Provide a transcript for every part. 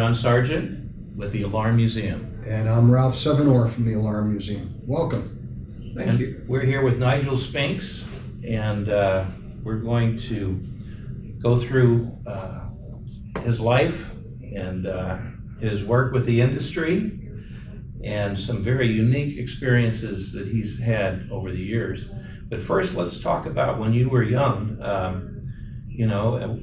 John Sargent with the Alarm Museum. And I'm Ralph Sevinor from the Alarm Museum. Welcome. Thank you. We're here with Nigel Spinks, and we're going to go through his life and his work with the industry and some very unique experiences that he's had over the years. But first, let's talk about when you were young.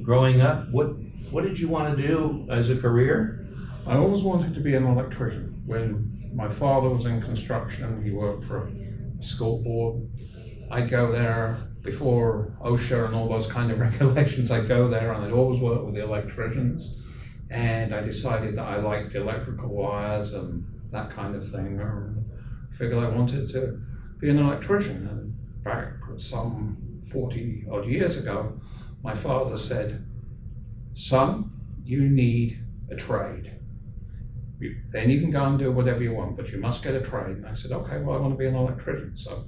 Growing up, what did you want to do as a career? I always wanted to be an electrician. When my father was in construction, he worked for a school board. I'd go there before OSHA and all those kind of regulations. I'd go there and I'd always work with the electricians. And I decided that I liked electrical wires and that kind of thing. I figured I wanted to be an electrician. And back some 40 odd years ago, my father said, "Son, you need a trade. Then you can go and do whatever you want, but you must get a trade." And I said, "Okay, well, I want to be an electrician." So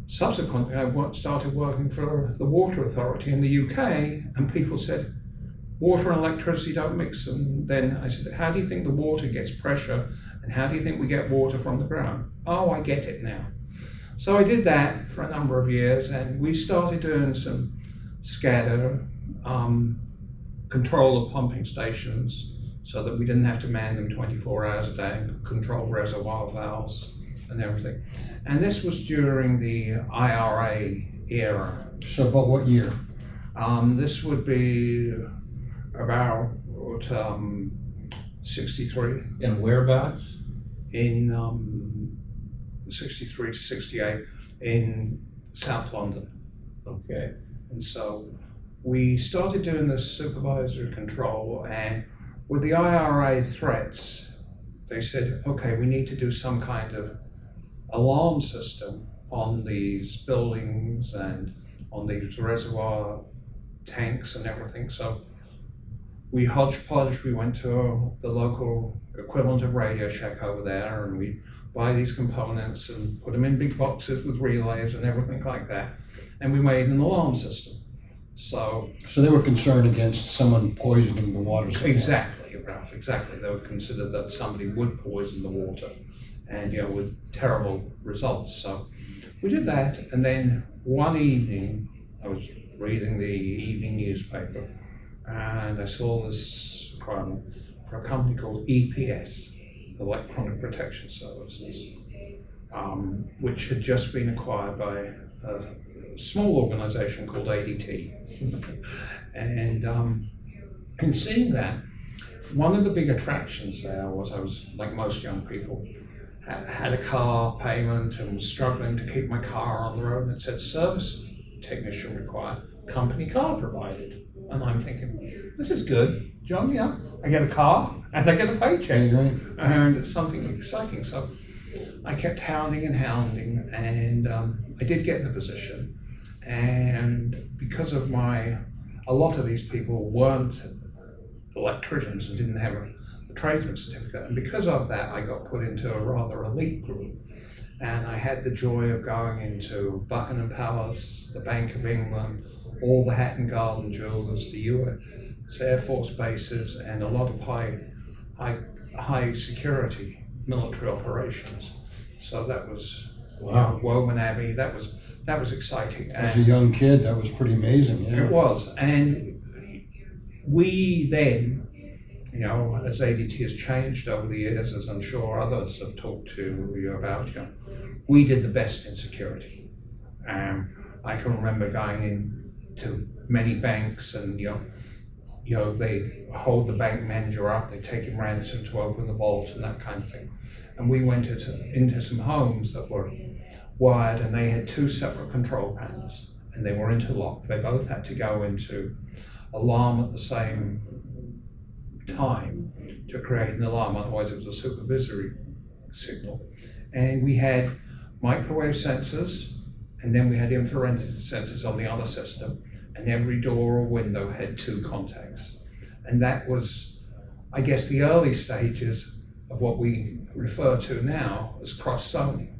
subsequently, I started working for the Water Authority in the UK, and people said, "Water and electricity don't mix." And then I said, "How do you think the water gets pressure, and how do you think we get water from the ground?" "Oh, I get it now." So I did that for a number of years, and we started doing some SCADA, control of pumping stations, so that we didn't have to man them 24 hours a day, and control reservoir valves and everything. And this was during the IRA era. So about what year? This would be about 63. And whereabouts? In 63 to 68 in South London. Okay. And so we started doing this supervisory control, and with the IRA threats, they said, okay, we need to do some kind of alarm system on these buildings and on these reservoir tanks and everything. So we hodgepodge, we went to the local equivalent of Radio Shack over there, and we buy these components and put them in big boxes with relays and everything like that. And we made an alarm system. So they were concerned against someone poisoning the water supply. Exactly, Ralph, exactly. They were considered that somebody would poison the water, and with terrible results. So we did that, and then one evening I was reading the evening newspaper, and I saw this requirement for a company called EPS, Electronic Protection Services, which had just been acquired by a small organization called ADT. And in seeing that, one of the big attractions there was I was, like most young people, had a car payment and was struggling to keep my car on the road, and it said service technician required, company car provided. And I'm thinking, this is good, John, yeah. I get a car and I get a paycheck, and it's something exciting. So I kept hounding, and I did get the position. And because of a lot of these people weren't electricians and didn't have a tradesman certificate, and because of that, I got put into a rather elite group. And I had the joy of going into Buckingham Palace, the Bank of England, all the Hatton Garden jewelers, the US Air Force bases, and a lot of high security military operations. So that was Woburn Abbey. That was exciting. As a young kid, that was pretty amazing. Yeah. It was, and we then, as ADT has changed over the years, as I'm sure others have talked to you about, we did the best in security. I can remember going in to many banks, and they hold the bank manager up, they take him ransom to open the vault and that kind of thing. And we went into some homes that were wired, and they had two separate control panels, and they were interlocked. They both had to go into alarm at the same time to create an alarm, otherwise it was a supervisory signal. And we had microwave sensors, and then we had infrared sensors on the other system, and every door or window had two contacts. And that was, I guess, the early stages of what we refer to now as cross-zoning.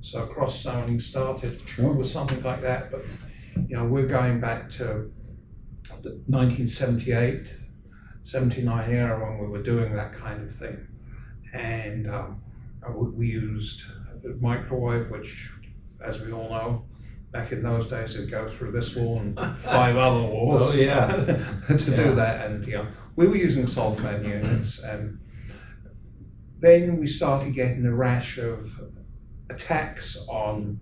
So cross-zoning started with something like that, but we're going back to 1978 79 era when we were doing that kind of thing. And we used a microwave, which, as we all know, back in those days, it'd go through this wall and 5 other walls. Oh, yeah. to do that. And we were using salt fan units, and then we started getting a rash of attacks on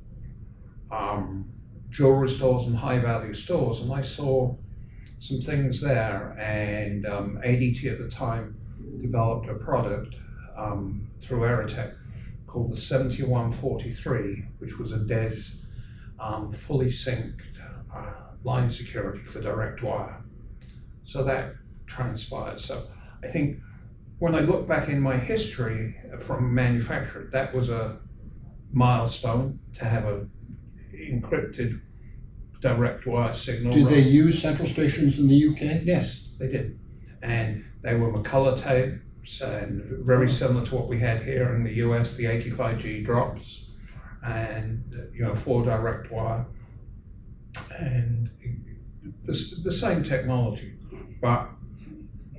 jewelry stores and high value stores, and I saw some things there, and ADT at the time developed a product through Aerotech called the 7143, which was a DES fully synced line security for direct wire. So that transpired. So I think when I look back in my history from manufacturer, that was a milestone to have a encrypted direct wire signal. Did they use central stations in the UK? Yes, they did. And they were McCullough tapes, and very similar to what we had here in the US, the 85G drops, and 4 direct wire, and the same technology. But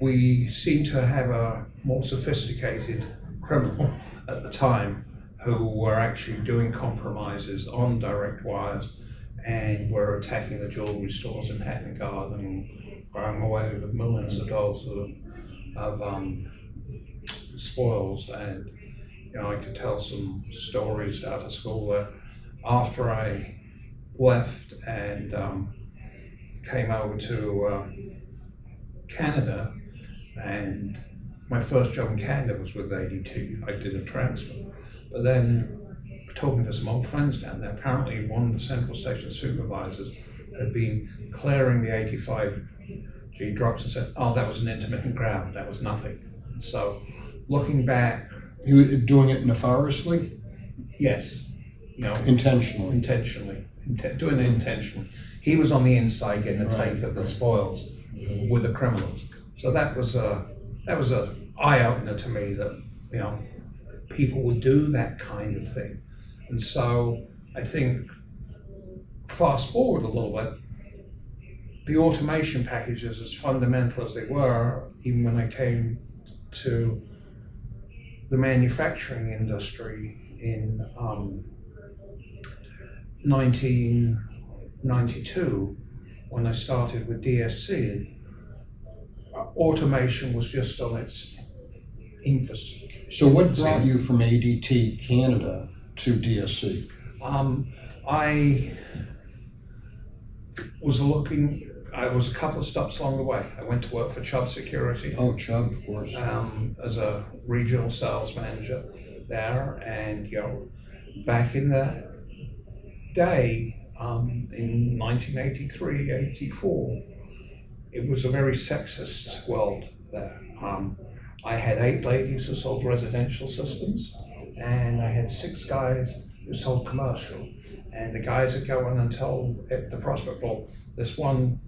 we seem to have a more sophisticated criminal at the time who were actually doing compromises on direct wires and were attacking the jewelry stores in Hatton Garden and going away with millions of dollars of spoils. And I could tell some stories out of school that after I left and came over to Canada, and my first job in Canada was with ADT. I did a transfer, but then talking to some old friends down there, apparently one of the central station supervisors had been clearing the 85G drops and said, "Oh, that was an intermittent ground, that was nothing." And so looking back, You were doing it nefariously? yes, Intentionally? intentionally, doing it intentionally. He was on the inside getting a take of the spoils with the criminals. So that was a eye opener to me that people would do that kind of thing. And so I think fast forward a little bit, the automation packages, as fundamental as they were, even when I came to the manufacturing industry in 1992, when I started with DSC, automation was just on its infancy. So what brought you from ADT Canada to DSC? I was a couple of stops along the way. I went to work for Chubb Security. Oh, Chubb, of course. As a regional sales manager there, and back in the day, in 1983, 84, it was a very sexist world there. I had 8 ladies who sold residential systems, and I had 6 guys who sold commercial. And the guys would go in and tell the prospect, well, this one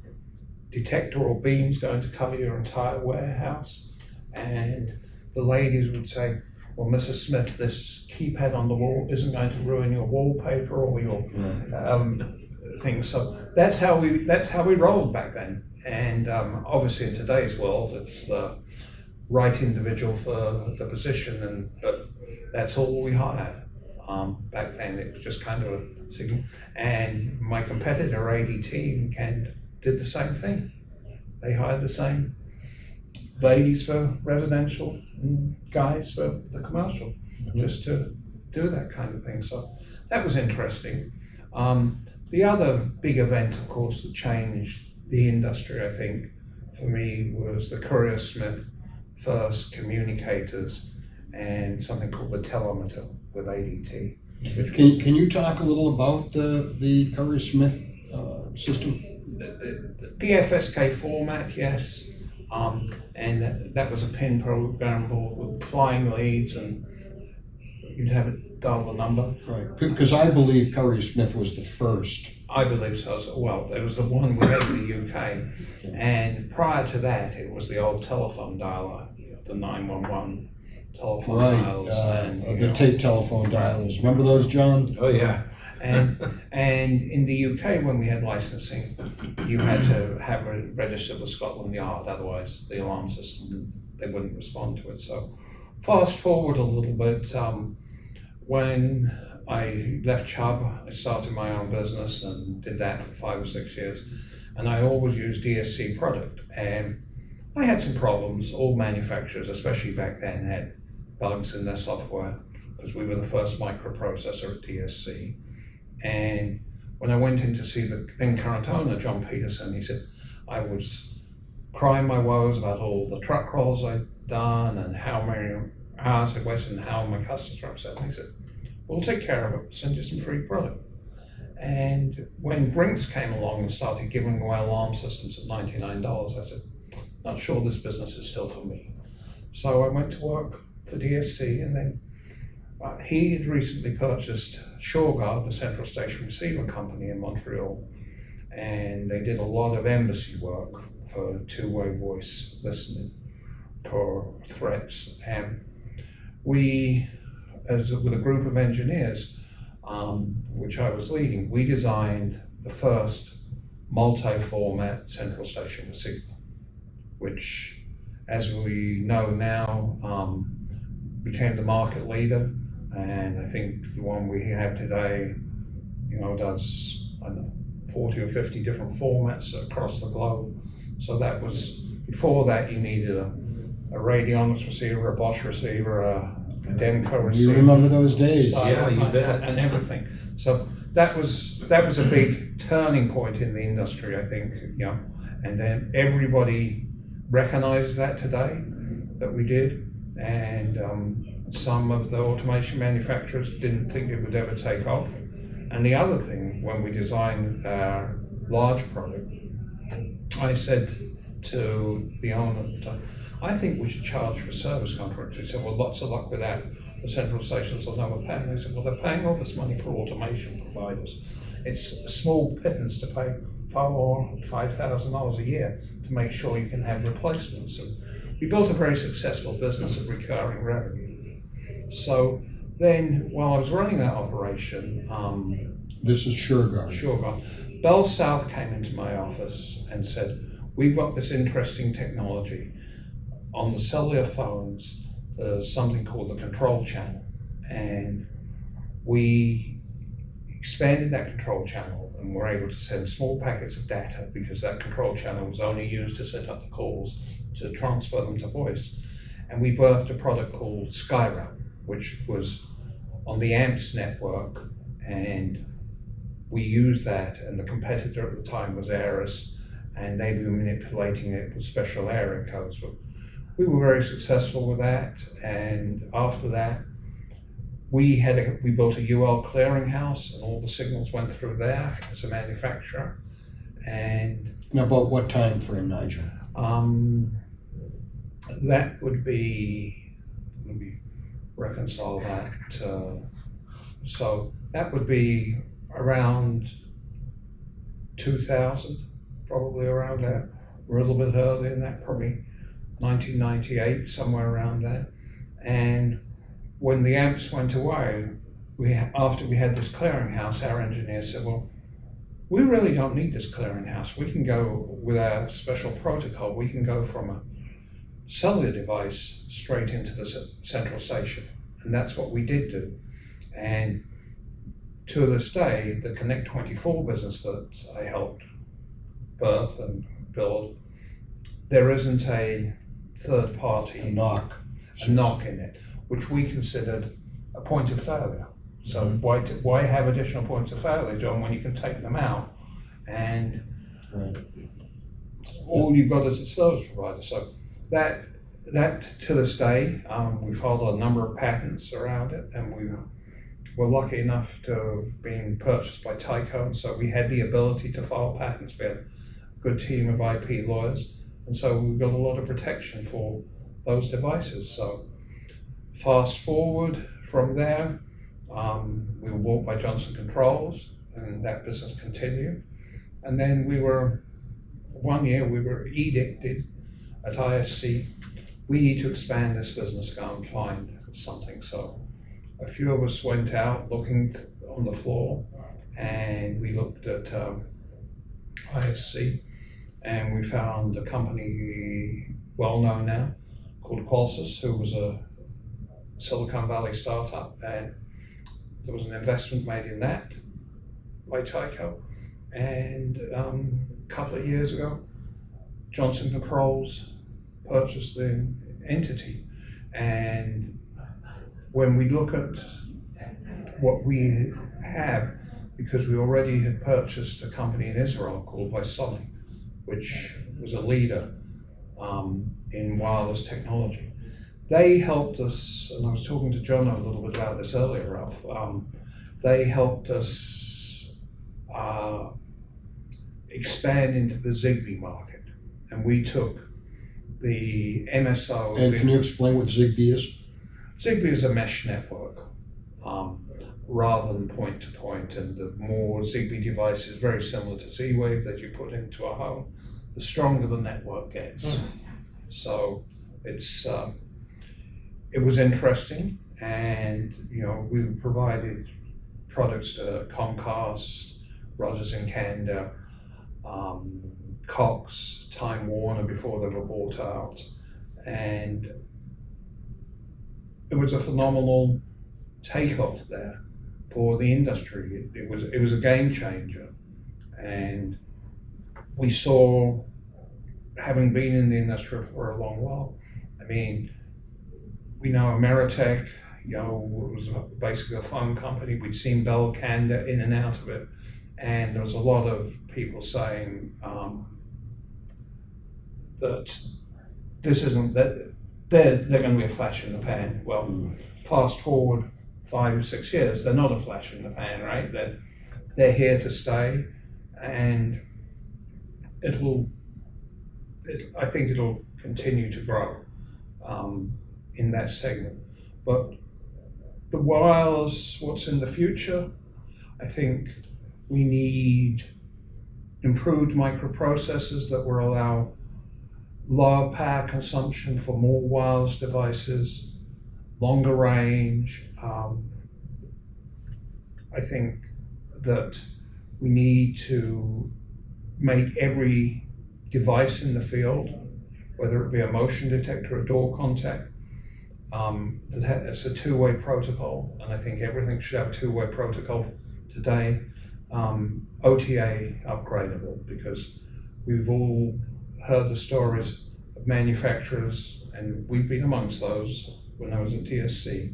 detector or beam's going to cover your entire warehouse. And the ladies would say, well, Mrs. Smith, this keypad on the wall isn't going to ruin your wallpaper or your things. So that's how we rolled back then. And obviously in today's world, it's the right individual for the position, but that's all we hired. Back then it was just kind of a signal. And my competitor, ADT in Kent, did the same thing. They hired the same ladies for residential and guys for the commercial, just to do that kind of thing. So that was interesting. The other big event, of course, that changed the industry, I think, for me, was the Courier Smith first communicators and something called the telemeter with ADT. Can you talk a little about the Courier Smith system? The FSK format, yes, and that was a pin programmable with flying leads, and you'd have it dial the number. Right, because I believe Courier Smith was the first. I believe so. Well, it was the one we had in the UK, and prior to that, it was the old telephone dialer, the 911 telephone dials, and the tape telephone dialers. Remember those, John? Oh, yeah. And in the UK, when we had licensing, you had to have it registered with Scotland Yard, otherwise the alarm system, they wouldn't respond to it. So fast forward a little bit, when I left Chubb, I started my own business and did that for 5 or 6 years. And I always used DSC product. And I had some problems. All manufacturers, especially back then, had bugs in their software because we were the first microprocessor at DSC. And when I went in to see the then current owner, John Peterson, he said, I was crying my woes about all the truck rolls I'd done and how many hours I'd wasted and how my customers were upset. And he said, we'll take care of it, send you some free product. And when Brinks came along and started giving away alarm systems at $99, I said, not sure this business is still for me. So I went to work for DSC, and then he had recently purchased SureGuard, the central station receiver company in Montreal, and they did a lot of embassy work for two-way voice listening for threats. And we, with a group of engineers, which I was leading, we designed the first multi-format central station receiver, which, as we know now, became the market leader. And I think the one we have today, does, I don't know, 40 or 50 different formats across the globe. So that was, before that you needed a radionics receiver, a Bosch receiver, a Demco receiver. You remember those days? Yeah, you bet. And everything. So that was a big turning point in the industry, I think, and then everybody recognizes that today, that we did. And some of the automation manufacturers didn't think it would ever take off. And the other thing, when we designed our large product, I said to the owner at the time, I think we should charge for service contracts. He said, well, lots of luck with that. The central stations will know we're paying. I said, well, they're paying all this money for automation providers. It's a small pittance to pay $5,000 a year to make sure you can have replacements. And we built a very successful business of recurring revenue. So then, while I was running that operation, this is SureGuard. SureGuard, Bell South came into my office and said, we've got this interesting technology. On the cellular phones, there's something called the control channel. And we expanded that control channel and were able to send small packets of data, because that control channel was only used to set up the calls, to transfer them to voice. And we birthed a product called SkyRoute, which was on the AMPS network, and we used that, and the competitor at the time was Aeris, and they were manipulating it with special area codes. But we were very successful with that, and after that, we built a UL clearinghouse, and all the signals went through there as a manufacturer. And Now, about what time frame, Nigel? that would be, let me reconcile that. So that would be around 2000, probably around there. We're a little bit earlier than that, probably 1998, somewhere around there. And when the amps went away, after we had this clearinghouse, our engineer said, well, we really don't need this clearinghouse. We can go with our special protocol, we can go from a cellular device straight into the central station. And that's what we did do. And to this day, the Connect 24 business that I helped birth and build, there isn't a third party, A knock. a knock in it, which we considered a point of failure. So why have additional points of failure, John, when you can take them out? And all you've got is a service provider. So that to this day, we filed a number of patents around it, and we were lucky enough to have been purchased by Tyco, and so we had the ability to file patents. We had a good team of IP lawyers, and so we got a lot of protection for those devices. So fast forward from there, we were bought by Johnson Controls, and that business continued. And then one year we were edicted at ISC, we need to expand this business, go and find something. So a few of us went out looking on the floor, and we looked at ISC, and we found a company well known now called Qualsys, who was a Silicon Valley startup, and there was an investment made in that by Tyco. And a couple of years ago, Johnson Controls purchased the entity. And when we look at what we have, because we already had purchased a company in Israel called Visonic, which was a leader in wireless technology. They helped us, and I was talking to John a little bit about this earlier, Ralph. They helped us expand into the Zigbee market, and we took the MSOs. And can you explain what Zigbee is? Zigbee is a mesh network rather than point to point, and the more Zigbee device is very similar to Z-Wave that you put into a home, the stronger the network gets. So it's it was interesting, and we provided products to Comcast, Rogers and Canada, Cox, Time Warner before they were bought out, and it was a phenomenal takeoff there for the industry. It was a game changer, and we saw, having been in the industry for a long while, I mean, we know Ameritech, it was basically a phone company. We'd seen Bell Canada in and out of it, and there was a lot of people saying that this isn't, that they're going to be a flash in the pan. Well, fast forward 5 or 6 years, they're not a flash in the pan, right? They're here to stay, and I think it'll continue to grow in that segment. But the wireless, what's in the future, I think we need improved microprocessors that will allow lower power consumption for more wireless devices, longer range. I think that we need to make every device in the field, whether it be a motion detector, a door contact, it's a two-way protocol, and I think everything should have a two-way protocol today. OTA upgradable, because we've all heard the stories of manufacturers, and we've been amongst those when I was at DSC,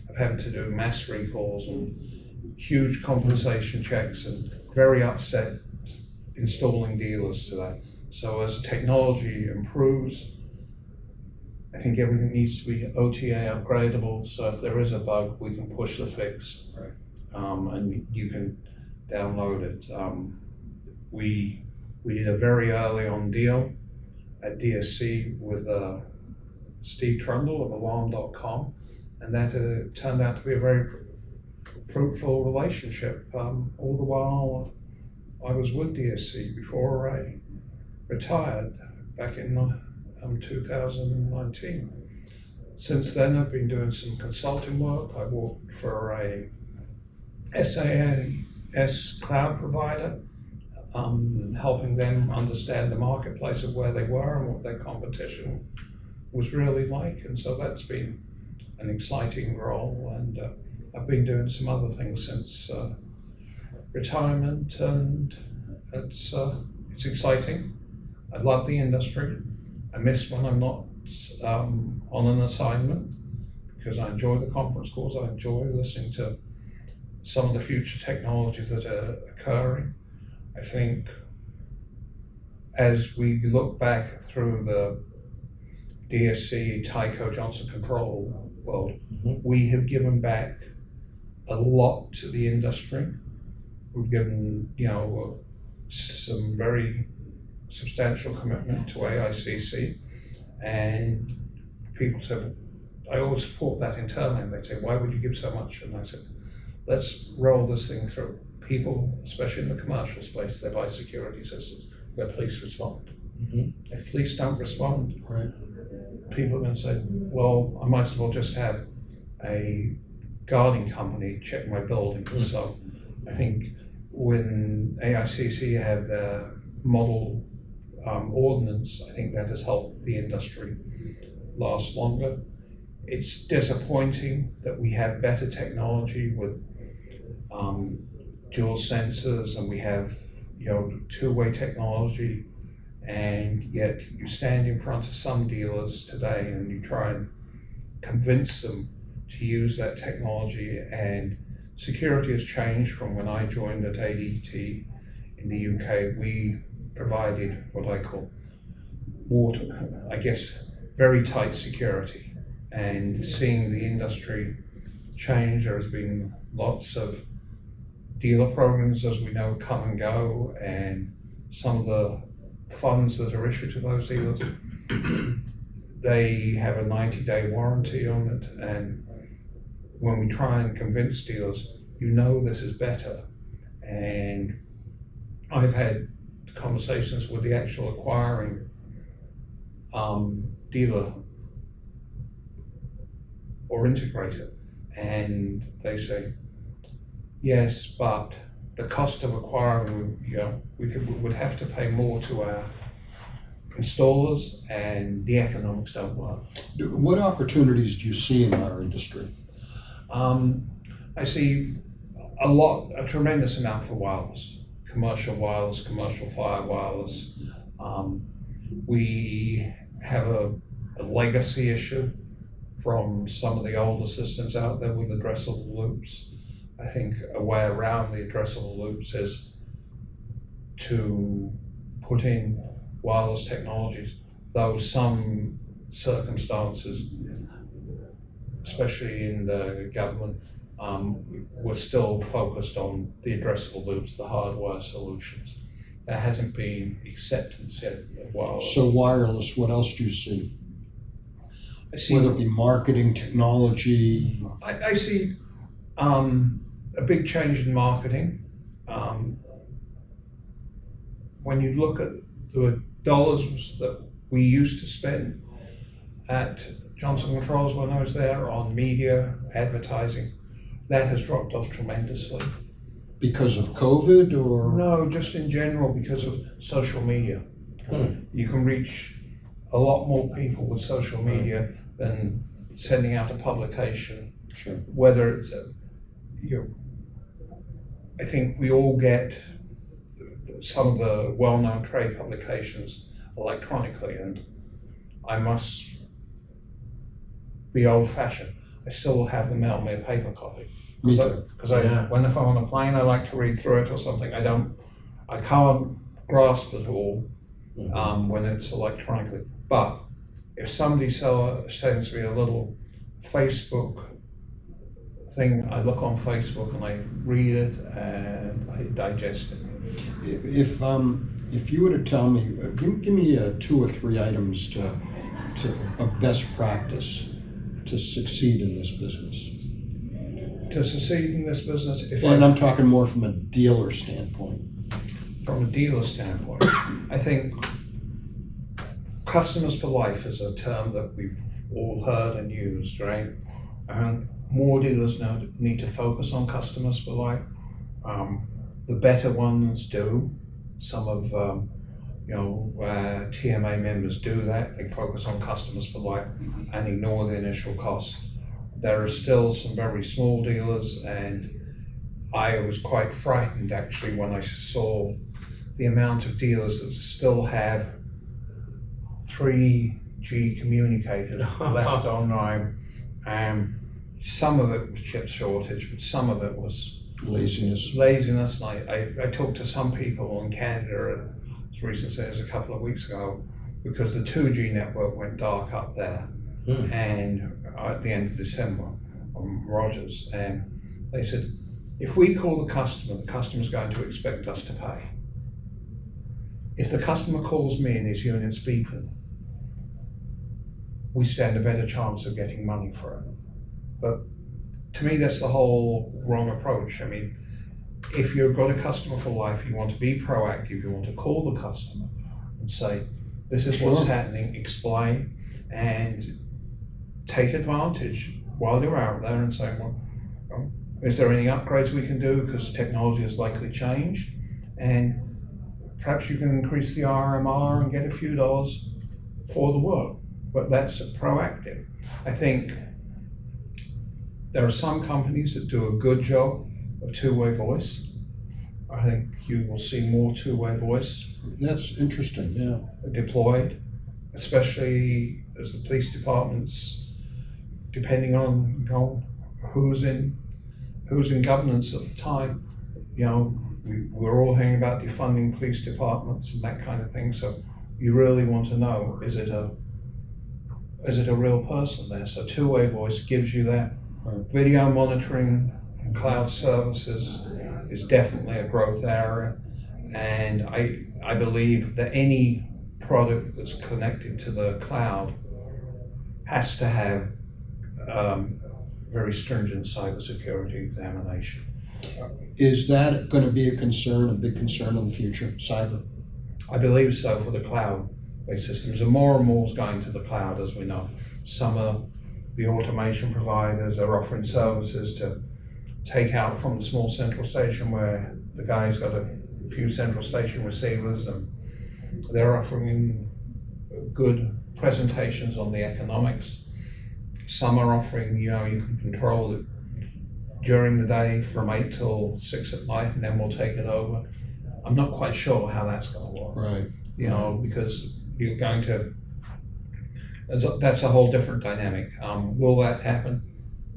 of having to do mass recalls and huge compensation checks, and very upset installing dealers today. So as technology improves, I think everything needs to be OTA upgradable, so if there is a bug, we can push the fix, Right. And you can download it. We did a very early on deal at DSC with Steve Trundle of Alarm.com, and that turned out to be a very fruitful relationship. All the while I was with DSC before I retired back in 2019. Since then, I've been doing some consulting work. I worked for a SAS cloud provider, helping them understand the marketplace of where they were and what their competition was really like. And so that's been an exciting role. And I've been doing some other things since retirement, and it's exciting. I love the industry. I miss when I'm not on an assignment, because I enjoy the conference calls. I enjoy listening to some of the future technologies that are occurring. I think as we look back through the DSC, Tyco, Johnson Control world, we have given back a lot to the industry. We've given, some very substantial commitment to AICC, and people said, I always support that internally, and they say, why would you give so much? And I said, let's roll this thing through. People, especially in the commercial space, they buy security systems where police respond. If police don't respond, Right. people are going to say, well, I might as well just have a guarding company check my building. So I think when AICC had their model ordinance, I think that has helped the industry last longer. It's disappointing that we have better technology with dual sensors, and we have two-way technology, and yet you stand in front of some dealers today and you try and convince them to use that technology. And security has changed from when I joined at ADT in the UK. We provided what I call very tight security. And seeing the industry change, there has been lots of dealer programs, as we know, come and go, and some of the funds that are issued to those dealers, they have a 90-day warranty on it. And when we try and convince dealers, this is better. And I've had conversations with the actual acquiring dealer or integrator, and they say, yes, but the cost of acquiring, we would have to pay more to our installers, and the economics don't work. What opportunities do you see in our industry? I see a tremendous amount for wireless, commercial fire wireless. We have a legacy issue from some of the older systems out there with addressable loops. I think a way around the addressable loops is to put in wireless technologies, though some circumstances, especially in the government, we're still focused on the addressable loops, the hardware solutions. There hasn't been acceptance yet of wireless. So wireless, what else do you see? I see, whether it be marketing, technology? I see a big change in marketing. When you look at the dollars that we used to spend at Johnson Controls when I was there on media, advertising, that has dropped off tremendously. Because of COVID, or? No, just in general because of social media. You can reach a lot more people with social media than sending out a publication. Sure. Whether it's I think we all get some of the well-known trade publications electronically, and I must be old-fashioned. I still have them mail me a paper copy. Me too. Because when if I'm on a plane, I like to read through it or something. I can't grasp it all when it's electronically. But if somebody sends me a little Facebook thing, I look on Facebook and I read it and I digest it. If you were to tell me, give me 2 or 3 items of best practice to succeed in this business. To succeed in this business, I'm talking more from a dealer standpoint. From a dealer standpoint, I think customers for life is a term that we've all heard and used, right? More dealers now need to focus on customers for life. The better ones do. Some of TMA members do that. They focus on customers for life and ignore the initial cost. There are still some very small dealers, and I was quite frightened actually when I saw the amount of dealers that still have 3G communicators left online. Some of it was chip shortage, but some of it was laziness. And I talked to some people in Canada as recently as a couple of weeks ago, because the 2G network went dark up there. And at the end of December on Rogers, and they said, if we call the customer's going to expect us to pay. If the customer calls me and his unit's beeping, we stand a better chance of getting money for it. But to me, that's the whole wrong approach. I mean, if you've got a customer for life, you want to be proactive, you want to call the customer and say, this is what's happening, explain, and take advantage while you're out there and say, well, Is there any upgrades we can do because technology has likely changed? And perhaps you can increase the RMR and get a few dollars for the work, but that's proactive. I think there are some companies that do a good job of two-way voice. I think you will see more two-way voice That's interesting, yeah. deployed, especially as the police departments, depending on who's in governance at the time. We're all hearing about defunding police departments and that kind of thing. So you really want to know, is it a real person there? So two-way voice gives you that. Right. Video monitoring and cloud services is definitely a growth area, and I believe that any product that's connected to the cloud has to have very stringent cybersecurity examination. Is that going to be a big concern in the future, cyber? I believe so for the cloud-based systems, and more is going to the cloud, as we know. Some of the automation providers are offering services to take out from the small central station where the guy's got a few central station receivers, and they're offering good presentations on the economics. Some are offering, you can control it during the day from 8 till 6 at night, and then we'll take it over. I'm not quite sure how that's going to work. Right. Because you're going to, that's a whole different dynamic. Will that happen?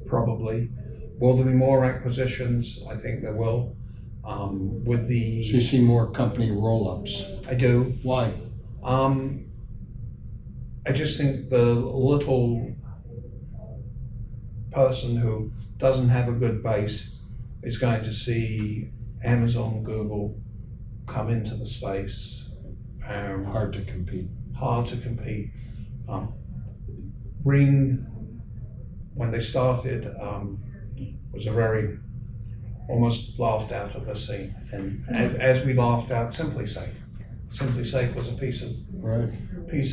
Probably. Will there be more acquisitions? I think there will. So you see more company roll-ups. I do. Why? I just think the little person who doesn't have a good base is going to see Amazon, Google come into the space. Hard to compete. Ring, when they started, was a very almost laughed out of the scene, and as we laughed out SimpliSafe. SimpliSafe was a piece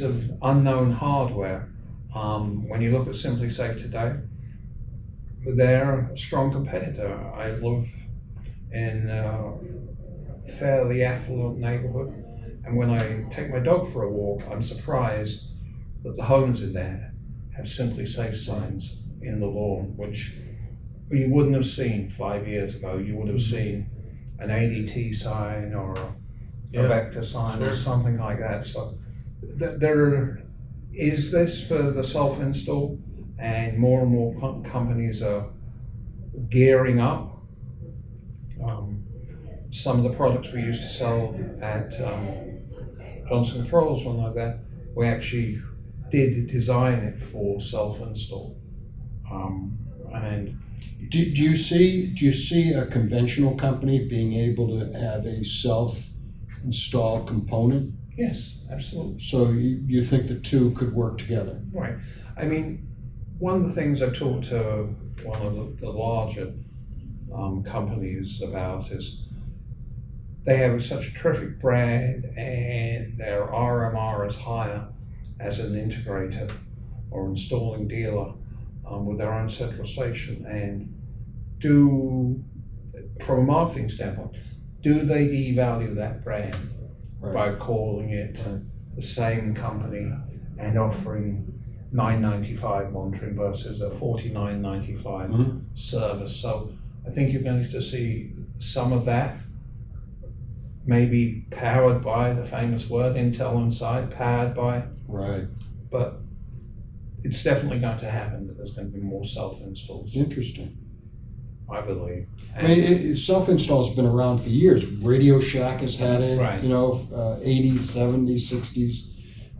of unknown hardware. When you look at SimpliSafe today, they're a strong competitor. I live in a fairly affluent neighborhood, and when I take my dog for a walk, I'm surprised that the homes in there have SimpliSafe signs in the lawn, which you wouldn't have seen 5 years ago. You would have seen an ADT sign or a vector sign or something like that. So there is this for the self-install, and more companies are gearing up. Some of the products we used to sell at Johnson Controls, one like that, we actually did design it for self-install. And Do you see a conventional company being able to have a self-install component? yes, absolutely. So you think the two could work together? Right. I mean, one of the things I've talked to one of the larger companies about is they have such a terrific brand, and their RMR is higher as an integrator or installing dealer with their own central station. And from a marketing standpoint, do they devalue that brand by calling it the same company and offering $9.95 monitoring versus a $49.95 service? So I think you're going to see some of that, maybe powered by the famous word Intel Inside, powered by. Right. But it's definitely going to happen that there's going to be more self-installs. Interesting. I believe. I mean, self-install's been around for years. Radio Shack has had it, Right. 80s, 70s, 60s.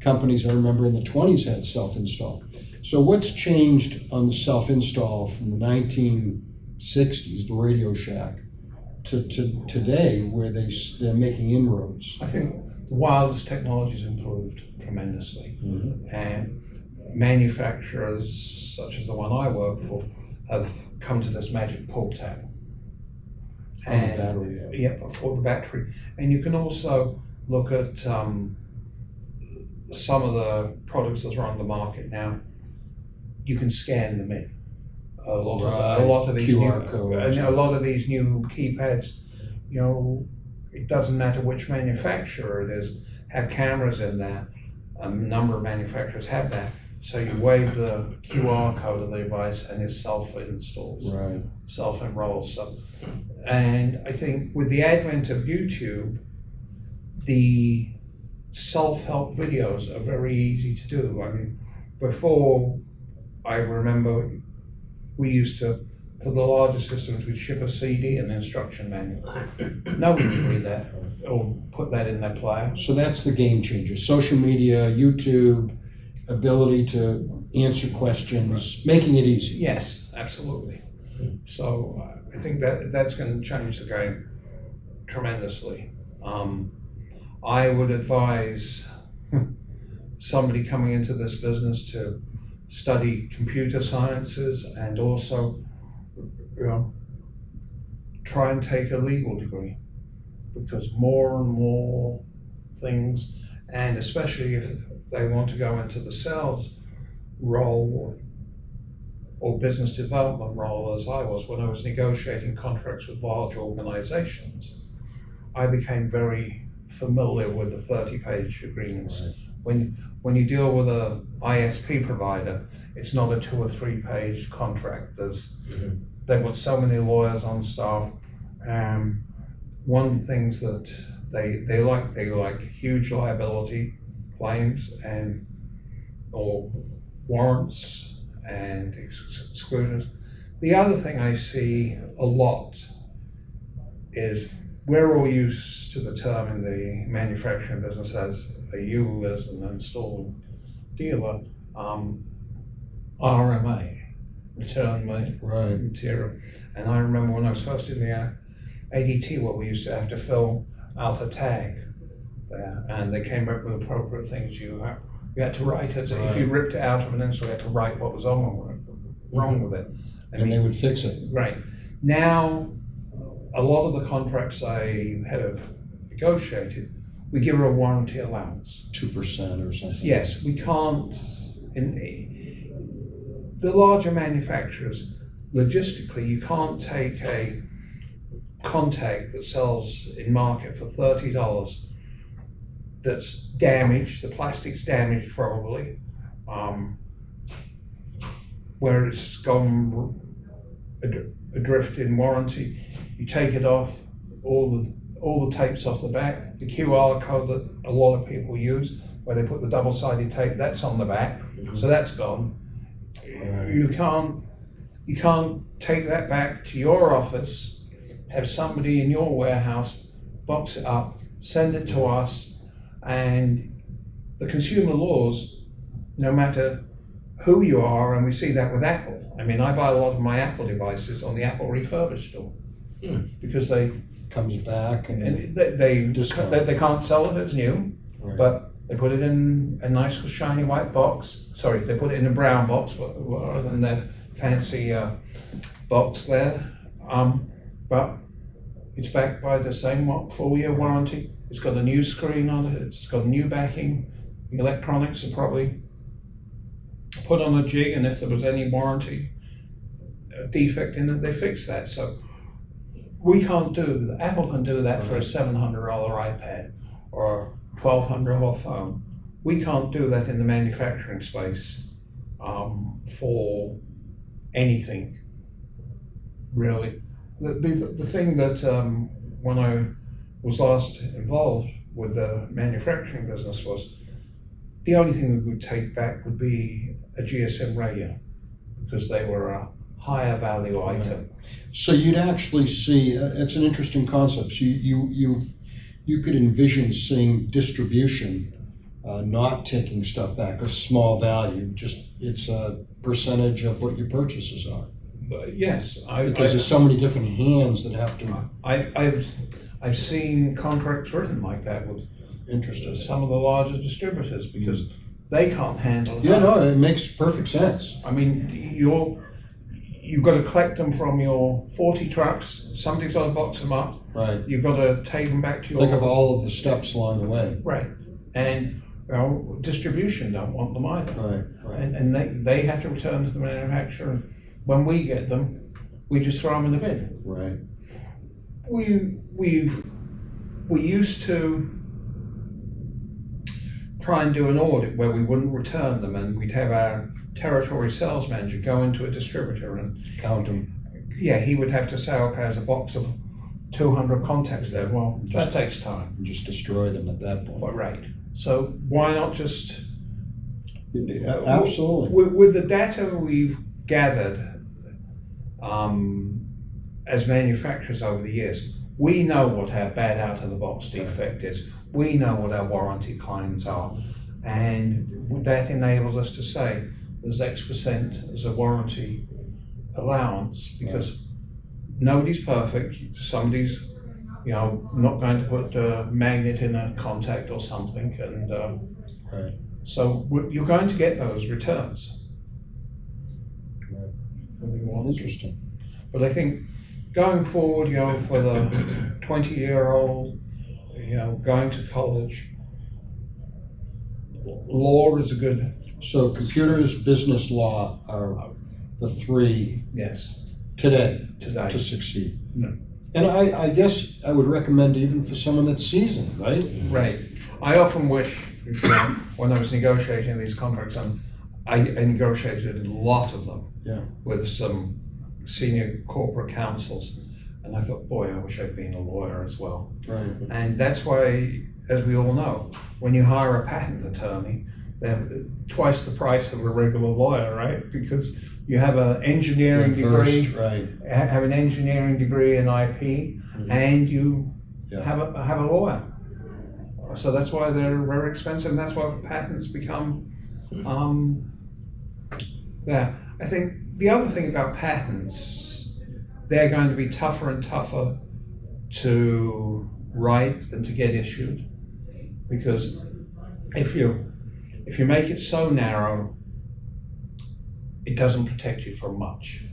Companies I remember in the 20s had self-install. So what's changed on the self-install from the 1960s, the Radio Shack, to today, where they're making inroads? I think the wireless technology's improved tremendously, and manufacturers such as the one I work for have come to this magic pull tab. And the battery. Yeah, for the battery. And you can also look at some of the products that are on the market now. You can scan them in. a lot of these QR new, codes. and a lot of these new keypads, you know, it doesn't matter which manufacturer it is, have cameras in there. A number of manufacturers have that. So you wave the QR code of the device and it self-installs, Right. self-enrolls. So, and I think with the advent of YouTube, the self-help videos are very easy to do. I mean, before, I remember we used to, for the larger systems, we'd ship a CD and an instruction manual. Nobody would read that or put that in their player. So that's the game changer. Social media, YouTube, ability to answer questions, making it easy. Yes, absolutely. So I think that's going to change the game tremendously. I would advise somebody coming into this business to study computer sciences and also, you know, try and take a legal degree, because more and more things, and especially if they want to go into the sales role or business development role, as I was when I was negotiating contracts with large organizations, I became very familiar with the 30-page agreements. Right. When you deal with a ISP provider, it's not a 2 or 3 page contract. They've got so many lawyers on staff. One of the things that they like huge liability claims and or warrants and exclusions. The other thing I see a lot is we're all used to the term in the manufacturing business as you as an installing dealer, RMA, return material. And I remember when I was first in the ADT, what we used to have to fill out a tag there, and they came up with appropriate things. You had to write it. If you ripped it out of an install, you had to write what was wrong with it. And they would fix it. Right. Now, a lot of the contracts I have negotiated, we give her a warranty allowance. 2% or something. Yes, we can't, the larger manufacturers, logistically, you can't take a contact that sells in market for $30 that's damaged, the plastic's damaged probably, where it's gone adrift in warranty. You take it off, all the tapes off the back, the QR code that a lot of people use, where they put the double-sided tape, that's on the back, so that's gone. You can't take that back to your office, have somebody in your warehouse box it up, send it to us, and the consumer laws, no matter who you are, and we see that with Apple. I mean, I buy a lot of my Apple devices on the Apple refurbished store because they comes back and they can't sell it as new, right. but they put it in a nice shiny white box. Sorry, they put it in a brown box rather than that fancy box there. But it's backed by the same 4-year warranty. It's got a new screen on it. It's got new backing. The electronics are probably put on a jig, and if there was any warranty defect in it, they fix that. So we can't do, Apple can do that for a $700 iPad or a $1,200 phone. We can't do that in the manufacturing space for anything, really. The thing that when I was last involved with the manufacturing business was the only thing we would take back would be a GSM radio, because they were a higher value item. So you'd actually see, it's an interesting concept. So you could envision seeing distribution not taking stuff back, a small value, just it's a percentage of what your purchases are. Yes, because there's so many different hands that have to. I've seen contracts written like that with some of the larger distributors, because they can't handle it. Yeah, no, it makes perfect sense. I mean, you've got to collect them from your 40 trucks. Somebody's got to box them up. Right. You've got to take them back to your. Think of all of the steps along the way. Right, and distribution don't want them either. Right. And they have to return to the manufacturer. when we get them, we just throw them in the bin. Right. We used to try and do an audit where we wouldn't return them, and we'd have our territory sales manager go into a distributor and Count them. yeah, he would have to say, okay, there's a box of 200 contacts there. Well, that takes time. And just destroy them at that point. Right. So why not just Absolutely. with the data we've gathered as manufacturers over the years, we know what our bad out of the box defect is. We know what our warranty claims are, and that enables us to say there's X% as a warranty allowance, because nobody's perfect. Somebody's, not going to put a magnet in a contact or something, and Right. so you're going to get those returns. Right. Interesting. But I think going forward, for the 20-year-old, going to college, law is a good. So computers, business, law are the three Yes. today Today. to succeed. No. And I guess I would recommend even for someone that's seasoned, right? Right. I often wish, when I was negotiating these contracts, and I negotiated a lot of them Yeah. with some senior corporate counsels, and I thought, boy, I wish I'd been a lawyer as well. Right. And that's why, as we all know, when you hire a patent attorney, they're twice the price of a regular lawyer, right? Because you have an engineering degree, Right. have an engineering degree in IP, and you Yeah. have a lawyer. So that's why they're very expensive, and that's why patents become there. I think the other thing about patents, they're going to be tougher and tougher to write and to get issued, because if you make it so narrow, it doesn't protect you from much.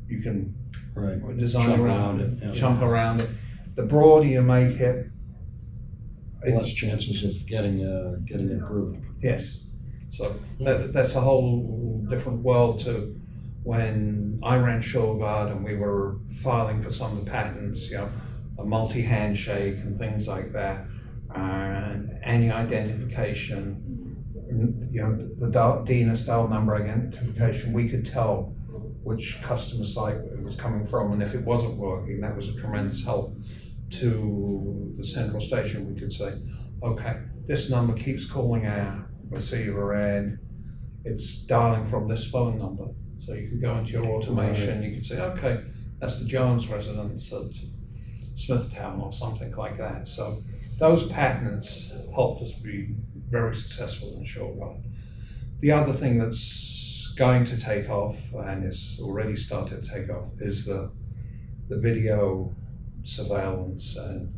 You can Right. design Jump around around it, it, yeah. jump around it. The broader you make it, Less chances of getting approved. yes. So that's a whole different world to when I ran Shurgard and we were filing for some of the patents, a multi-handshake and things like that, and any identification, the DNS style number identification, we could tell which customer site it was coming from, and if it wasn't working, that was a tremendous help to the central station. We could say, okay, this number keeps calling our receiver and it's dialing from this phone number. So you could go into your automation, you could say, okay, that's the Jones residence at Smithtown or something like that. So those patents helped us be very successful in Shurgard. The other thing that's going to take off, and is already started to take off, is the video surveillance, and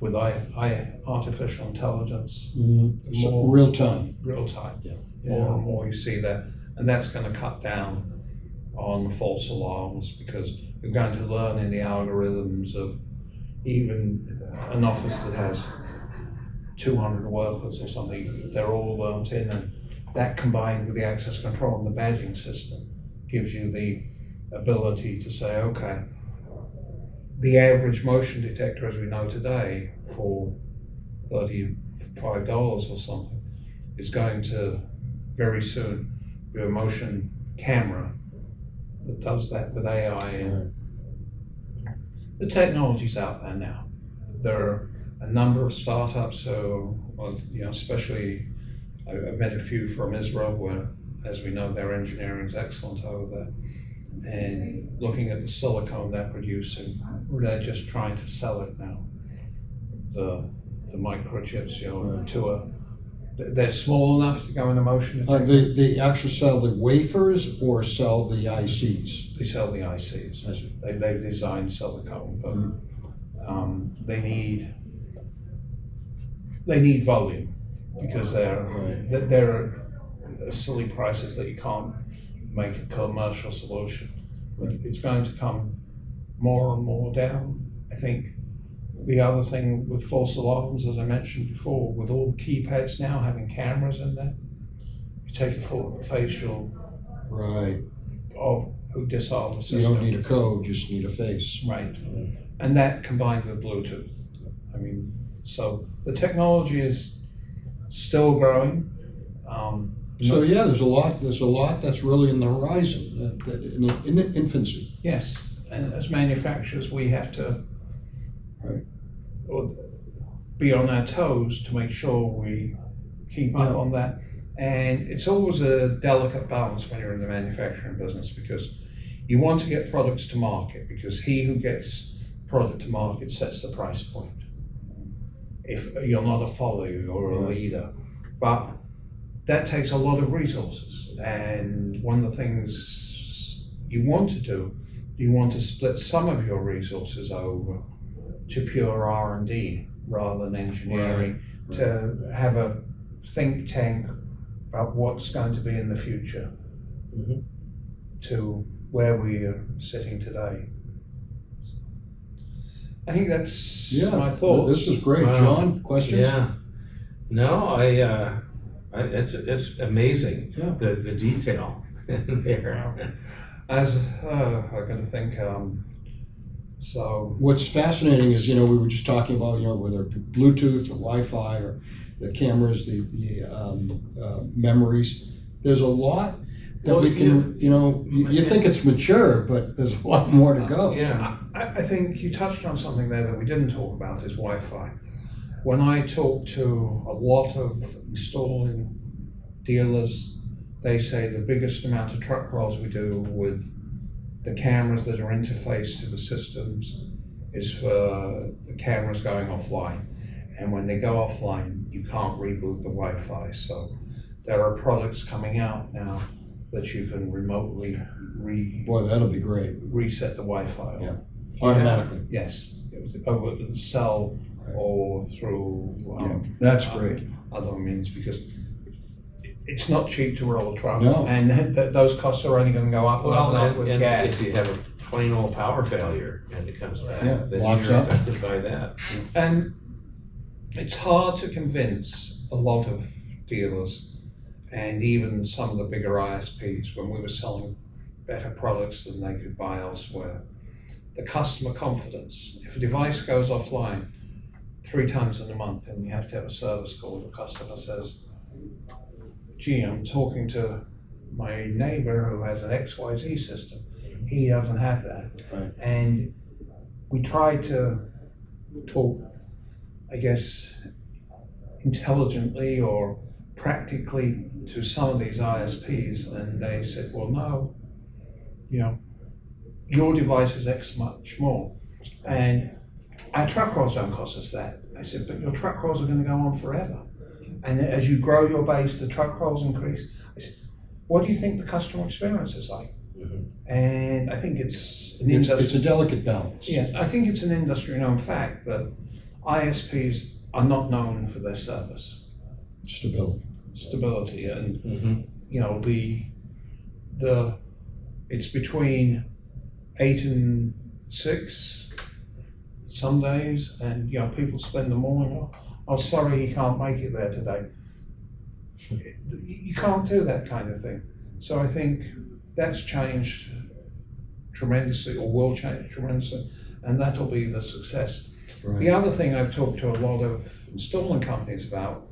with artificial intelligence, So more real time. real time. Yeah. More and more you see that, and that's going to cut down on false alarms, because you're going to learn in the algorithms of even an office that has 200 workers or something, they're all learnt in, and that combined with the access control and the badging system gives you the ability to say, okay, the average motion detector, as we know today, for $35 or something, is going to very soon be a motion camera that does that with AI. And the technology's out there now. There are a number of startups, so especially I've met a few from Israel, where, as we know, their engineering is excellent over there. And looking at the silicone they're producing, they're just trying to sell it now. The microchips, they're small enough to go in a motion detector. They actually sell the wafers or sell the ICs? They sell the ICs. I see. They've designed silicone, but they need volume, because they're silly prices that you can't make a commercial solution. It's going to come more and more down. I think the other thing with false alarms, as I mentioned before, with all the keypads now having cameras in there, you take a facial Right. of who disarm the You system. don't need a code, just need a face. Right, and that combined with Bluetooth. I mean, so the technology is still growing. So yeah, there's a lot that's really in the horizon, in infancy. Yes, and as manufacturers, we have to Right. be on our toes to make sure we keep up Yeah. on that. And it's always a delicate balance when you're in the manufacturing business, because you want to get products to market, because he who gets product to market sets the price point. If you're not a follower, you're a leader. But that takes a lot of resources. And one of the things you want to do, you want to split some of your resources over to pure R&D rather than engineering, Right. to have a think tank about what's going to be in the future to where we are sitting today. I think that's my thoughts. This is great. Wow. John, questions? Yeah. No, it's amazing, Yeah. the detail in there. As I got to think. So What's fascinating is, we were just talking about, whether Bluetooth or Wi-Fi or the cameras, the memories. There's a lot that Well, we can, you think it's mature, but there's a lot more to go. Yeah. I think you touched on something there that we didn't talk about, is Wi-Fi. When I talk to a lot of installing dealers, they say the biggest amount of truck rolls we do with the cameras that are interfaced to the systems is for the cameras going offline. And when they go offline, you can't reboot the Wi-Fi. So there are products coming out now that you can remotely Boy, that'll be great. reset the Wi-Fi. Yeah. Automatically. Yes, it was over the cell or through That's great. other means, because it's not cheap to roll a truck. No. And those costs are only going to go up and up and up with and gas. if you have a plain old power failure and it comes back, Yeah, then locks you're up. affected by that. And it's hard to convince a lot of dealers and even some of the bigger ISPs, when we were selling better products than they could buy elsewhere. The customer confidence. If a device goes offline 3 times in a month and you have to have a service call, the customer says, gee, I'm talking to my neighbor who has an XYZ system. He doesn't have that. Right. And we try to talk, I guess, intelligently or practically to some of these ISPs, and they said, well, no, your device is X much more. And our truck rolls don't cost us that. I said, but your truck rolls are going to go on forever. And as you grow your base, the truck rolls increase. I said, what do you think the customer experience is like? And I think it's It's a delicate balance. Yeah, I think it's an industry-known fact that ISPs are not known for their service stability, and it's between 8 and 6 some days, and people spend the morning. Oh, sorry, he can't make it there today. You can't do that kind of thing. So I think that's changed tremendously, or will change tremendously, and that'll be the success. Right. The other thing I've talked to a lot of installing companies about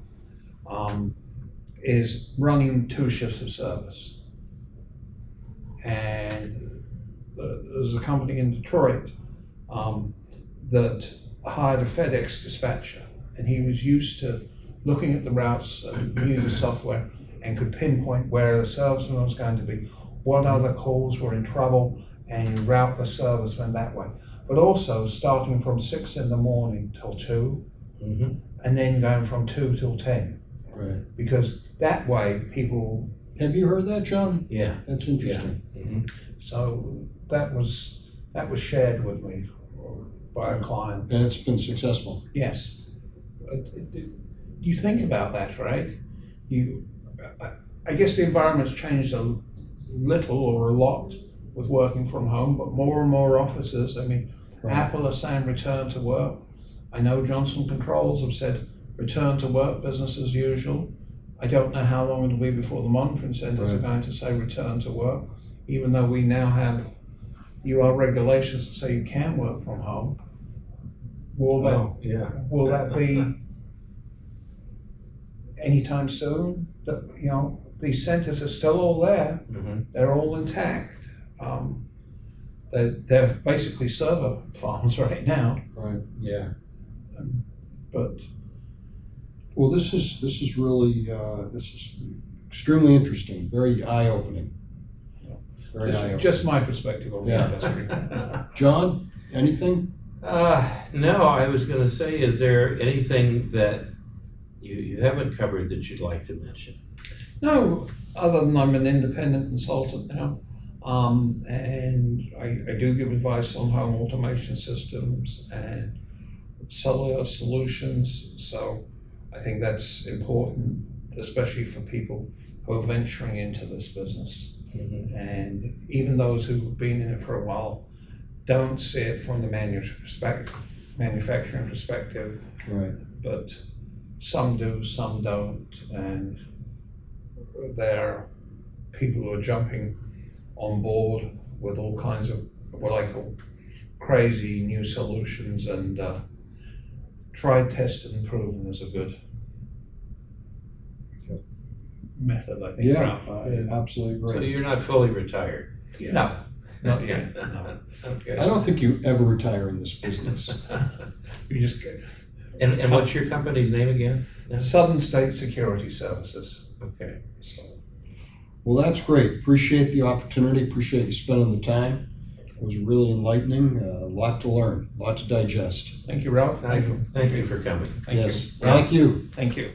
is running 2 shifts of service. And there's a company in Detroit that hired a FedEx dispatcher, and he was used to looking at the routes and knew the software and could pinpoint where the salesman was going to be, what other calls were in trouble, and route the service went that way. But also starting from 6 in the morning till 2, and then going from 2 till 10. Right. Because that way people. Have you heard that, John? Yeah. That's interesting. So that was shared with me by a client. And it's been successful. Yes. You think about that, right? I guess the environment's changed a little or a lot with working from home, but more and more offices. I mean, Right. Apple are saying return to work. I know Johnson Controls have said return to work, business as usual. I don't know how long it'll be before the monitoring centers are Right. going to say return to work. even though we now have UL regulations that say you can work from home, will that be anytime soon? These centers are still all there. Mhm. They're all intact. They're basically server farms right now, Right. Yeah. but Well, this is really, this is extremely interesting, very eye-opening. Very eye-opening. just my perspective on the Yeah. industry. John, anything? No, I was gonna say, is there anything that you haven't covered that you'd like to mention? No, other than I'm an independent consultant now, and I do give advice on home automation systems and cellular solutions. So I think that's important, especially for people who are venturing into this business. Mhm. And even those who've been in it for a while don't see it from the manufacturing perspective, Right. but some do, some don't, and there are people who are jumping on board with all kinds of what I call crazy new solutions, and tried, tested, and proven is a good method, I think. Yeah, Ralph. I absolutely So agree. you're not fully retired? yet? No, not yet. No. Okay. I don't think you ever retire in this business. You just get And what's your company's name again? Southern State Security Services. Okay. So, Well, that's great. Appreciate the opportunity. Appreciate you spending the time. It was really enlightening. A lot to learn, a lot to digest. thank you, Ralph. Thank you for coming. Thank Yes. you. Thank you. Thank you.